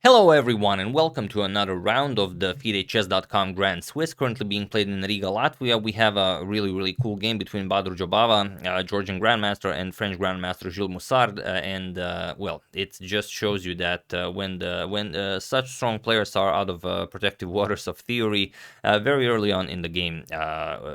Hello everyone and welcome to another round of the FIDE Grand Swiss, currently being played in Riga, Latvia. We have a really cool game between Baadur Jobava, Georgian Grandmaster, and French Grandmaster Jules Moussard, well, it just shows you that when such strong players are out of protective waters of theory, very early on in the game,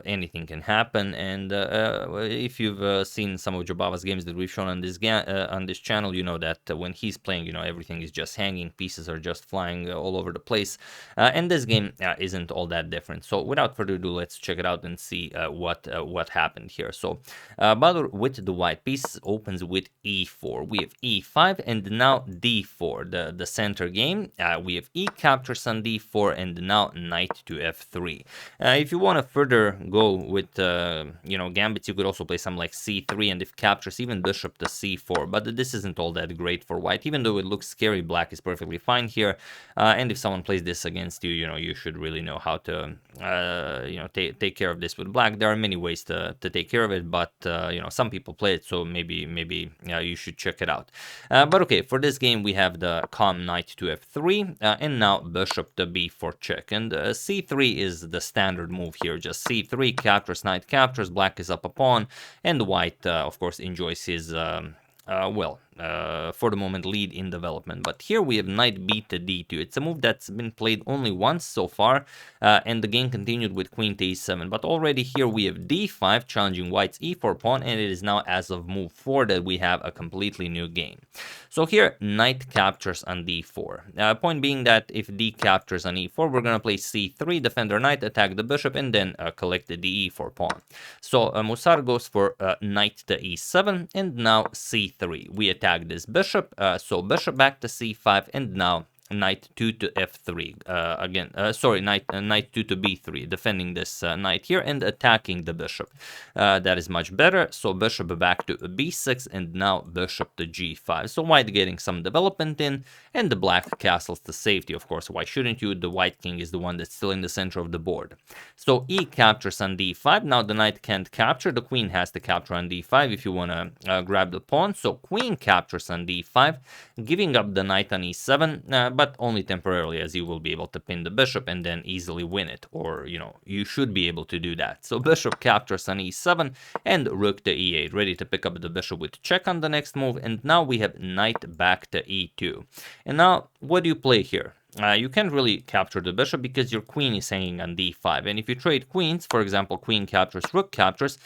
anything can happen. And if you've seen some of Jobava's games that we've shown on this channel, you know that when he's playing, everything is just hanging, pieces are just flying all over the place, and this game isn't all that different. So without further ado, let's check it out and see what happened here. So Baadur with the white piece opens with e4. We have e5 and now d4, the center game. We have e captures on d4 and now knight to f3. If you want to further go with gambits, you could also play some like c3, and if captures, even bishop to c4, but this isn't all that great for white. Even though it looks scary, black is perfectly fine here, and if someone plays this against you, you should really know how to take care of this with black. There are many ways to take care of it, but some people play it, so maybe you should check it out. But okay, for this game we have the calm knight to f3, and now bishop to b4 check, and c3 is the standard move here. Just c3 captures, knight captures, black is up a pawn, and white of course enjoys his for the moment, lead in development. But here we have knight b to d2. It's a move that's been played only once so far, and the game continued with queen to e7. But already here we have d5 challenging white's e4 pawn, and it is now as of move 4 that we have a completely new game. So here knight captures on d4. Point being that if d captures on e4, we're gonna play c3, defend our knight, attack the bishop, and then collect the e4 pawn. So Moussard goes for knight to e7, and now c3. We attack this bishop, so bishop back to c5, and now knight 2 to f3 knight 2 to b3, defending this knight here and attacking the bishop. That is much better. So bishop back to b6, and now bishop to g5. So white getting some development in, and the black castles to safety. Of course, why shouldn't you? The white king is the one that's still in the center of the board. So e captures on d5. Now the knight can't capture, the queen has to capture on d5 if you want to grab the pawn. So queen captures on d5, giving up the knight on e7, but only temporarily, as you will be able to pin the bishop and then easily win it, or you should be able to do that. So bishop captures on e7 and rook to e8, ready to pick up the bishop with check on the next move. And now we have knight back to e2. And now what do you play here? You can't really capture the bishop because your queen is hanging on d5, and if you trade queens, for example, queen captures, rook captures,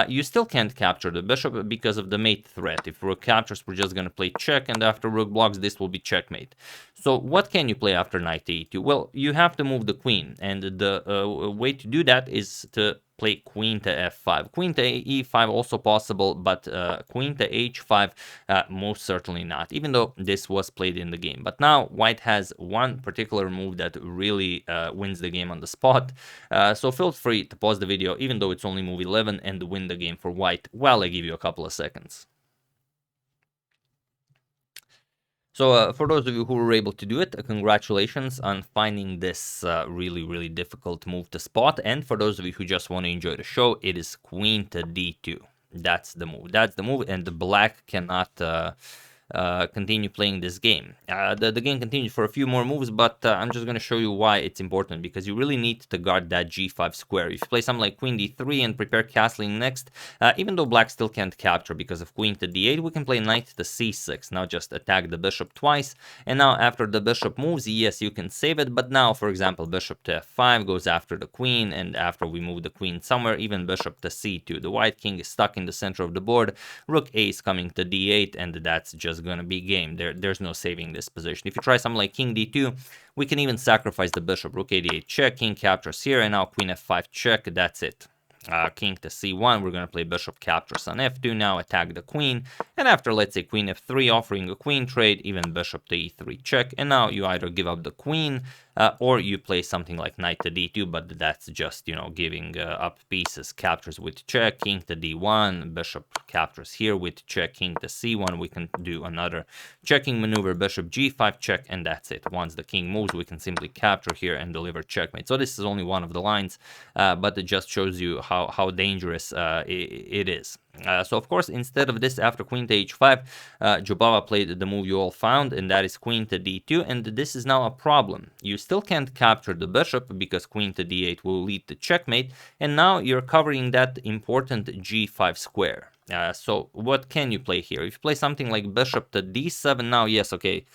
you still can't capture the bishop because of the mate threat. If rook captures, we're just going to play check, and after rook blocks, this will be checkmate. So what can you play after knight to e2? Well, you have to move the queen, and the way to do that is to play queen to f5. Queen to e5 also possible, but queen to h5 most certainly not, even though this was played in the game. But now white has one particular move that really wins the game on the spot. So feel free to pause the video, even though it's only move 11, and win the game for white while I give you a couple of seconds. So for those of you who were able to do it, congratulations on finding this really difficult move to spot. And for those of you who just want to enjoy the show, it is queen to d2. That's the move. That's the move, and the black cannot continue playing this game. The game continues for a few more moves, but I'm just going to show you why it's important, because you really need to guard that g5 square. If you play something like queen d3 and prepare castling next, even though black still can't capture because of queen to d8, we can play knight to c6. Now just attack the bishop twice, and now after the bishop moves, yes, you can save it, but now, for example, bishop to f5 goes after the queen, and after we move the queen somewhere, even bishop to c2. The white king is stuck in the center of the board, rook a is coming to d8, and that's just going to be game. There's no saving this position. If you try something like king d2, we can even sacrifice the bishop. Rook a d8 check, king captures here, and now queen f5 check. That's it. King to c1, we're going to play bishop captures on f2, now attack the queen, and after, let's say, queen f3, offering a queen trade, even bishop to e3 check, and now you either give up the queen, or you play something like knight to d2, but that's just, giving up pieces. Captures with check, king to d1, bishop captures here with check, king to c1, we can do another checking maneuver, bishop g5 check, and that's it. Once the king moves, we can simply capture here and deliver checkmate. So this is only one of the lines, but it just shows you how dangerous it is. So of course, instead of this, after queen to h5, Jobava played the move you all found, and that is queen to d2, and this is now a problem. You still can't capture the bishop because queen to d8 will lead to checkmate, and now you're covering that important g5 square. So what can you play here? If you play something like bishop to d7 now, yes, okay,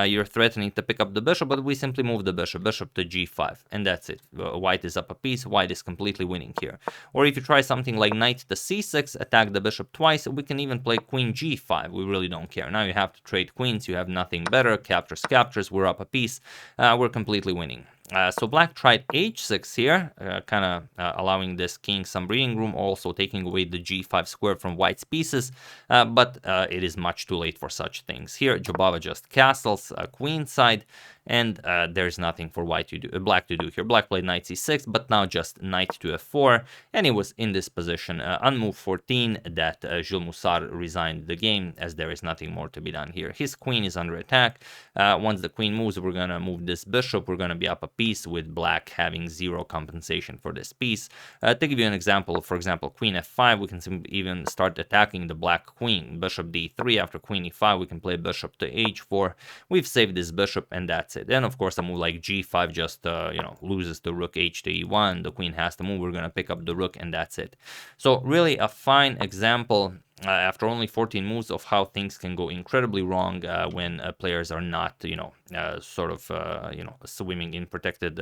you're threatening to pick up the bishop, but we simply move the bishop to g5, and that's it. White is up a piece, white is completely winning here. Or if you try something like knight to c6, attack the bishop twice, we can even play queen g5, we really don't care. Now you have to trade queens, you have nothing better, captures, we're up a piece, we're completely winning. So black tried h6 here, kind of allowing this king some breathing room, also taking away the g5 square from white's pieces, but it is much too late for such things. Here, Jobava just castles queen side, and there's nothing for black to do here. Black played knight c6, but now just knight to f4, and he was in this position on move 14 that Jules Moussard resigned the game, as there is nothing more to be done here. His queen is under attack. Once the queen moves, we're gonna move this bishop, we're gonna be up a piece, with black having zero compensation for this piece. To give you an example, for example, queen f5, we can even start attacking the black queen. Bishop d3, after queen e5, we can play bishop to h4. We've saved this bishop, and that's it. Then, of course, a move like g5 just, loses the rook h to e1. The queen has to move. We're going to pick up the rook, and that's it. So, really a fine example after only 14 moves of how things can go incredibly wrong when players are not, swimming in protected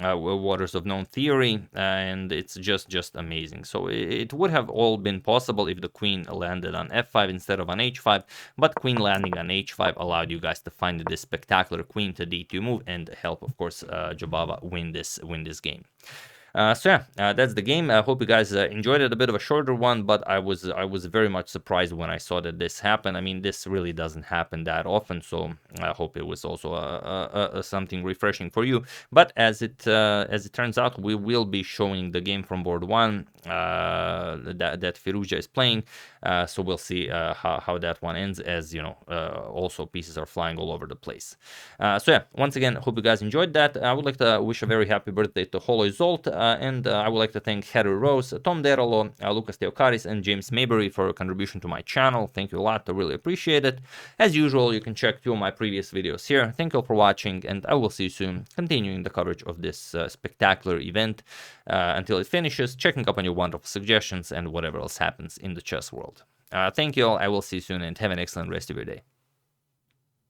waters of known theory, and it's just amazing. So it would have all been possible if the queen landed on f5 instead of on h5, but queen landing on h5 allowed you guys to find this spectacular queen to d2 move and help, of course, Jobava win this game. That's the game. I hope you guys enjoyed it. A bit of a shorter one, but I was very much surprised when I saw that this happened. I mean, this really doesn't happen that often, so I hope it was also something refreshing for you. But as it turns out, we will be showing the game from board one that Firuja is playing. So we'll see how that one ends, as also pieces are flying all over the place. Once again, hope you guys enjoyed that. I would like to wish a very happy birthday to Holo Izolt, and I would like to thank Harry Rose, Tom Derolo, Lucas Teokaris, and James Maybury for a contribution to my channel. Thank you a lot, I really appreciate it. As usual, you can check 2 of my previous videos here. Thank you all for watching, and I will see you soon, continuing the coverage of this spectacular event until it finishes, checking up on your wonderful suggestions and whatever else happens in the chess world. Thank you all, I will see you soon, and have an excellent rest of your day.